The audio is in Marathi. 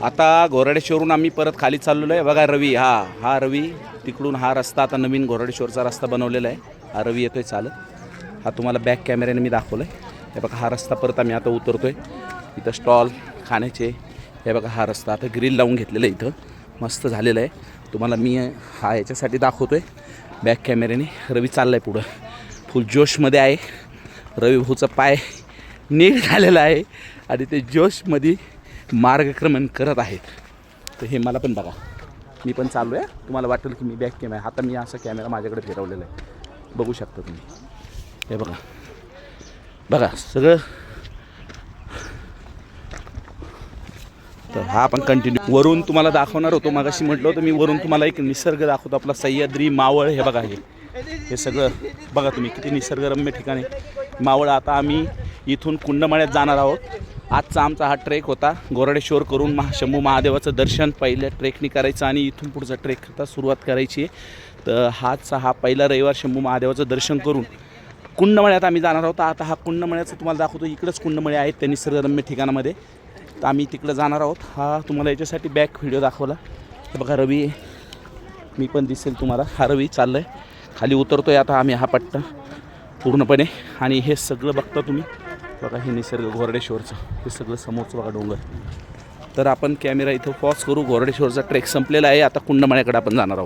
आता घोरडेश्वरून आम्ही परत खाली चाललेलो आहे. बघा रवी, हा रवी तिकडून, हा रस्ता आता नवीन घोरडेश्वरचा रस्ता बनवलेला आहे. हा रवी येतोय चालत. हा तुम्हाला बॅक कॅमेऱ्याने मी दाखवलं आहे. हे बघा हा रस्ता परत आम्ही आता उतरतोय. इथं स्टॉल खाण्याचे, हे बघा हा रस्ता आता ग्रिल लावून घेतलेलं आहे. इथं मस्त झालेलं आहे. तुम्हाला मी हा याच्यासाठी दाखवतोय बॅक कॅमेऱ्याने. रवी चालला आहे पुढं, फुल जोशमध्ये आहे. रवी भाऊचा पाय नीट झालेला आहे आणि ते जोशमध्ये मार्गक्रमण करत आहेत. तर हे मला पण बघा, मी पण चाललो आहे. तुम्हाला वाटेल की मी बॅक कॅमेरा, आता मी असा कॅमेरा माझ्याकडे फिरवलेला आहे, बघू शकता तुम्ही. हे बघा, बघा सगळं. तर हा आपण कंटिन्यू वरून तुम्हाला दाखवणार होतो. मागाशी म्हटलं होतं मी वरून तुम्हाला एक निसर्ग दाखवतो, आपला सह्याद्री मावळ. हे बघा, हे सगळं बघा तुम्ही, किती निसर्गरम्य ठिकाणी मावळ. आता आम्ही इथून कुंडमाळ्यात जाणार आहोत. आजचा आमचा हा ट्रेक होता. घोरडेश्वर करून शंभू महादेवाचं दर्शन पहिल्या ट्रेकनी करायचं आणि इथून पुढचा ट्रेक आता सुरुवात करायची आहे. तर हा पहिला रविवार शंभू महादेवाचं दर्शन करून कुंडमळ्यात आम्ही जाणार आहोत. आता हा कुंडमळ्याचं तुम्हाला दाखवतो. इकडंच कुंडमळे आहेत त्या निसर्गरम्य ठिकाणामध्ये, तर आम्ही तिकडं जाणार आहोत. हा तुम्हाला याच्यासाठी बॅक व्हिडिओ दाखवला. हे बघा रवी, मी पण दिसेल तुम्हाला. हा रवी चाललं आहे, खाली उतरतो आहे आता आम्ही हा पट्टा पूर्णपणे. आणि हे सगळं बघता तुम्ही, बघा हे निसर्ग घोरडेश्वरचं, हे सगळं समोरचं बघा डोंगर. तर आपण कॅमेरा इथं पॉज करू. घोरडेश्वरचा ट्रेक संपलेला आहे. आता कुंडमळ्याकडे आपण जाणार आहोत.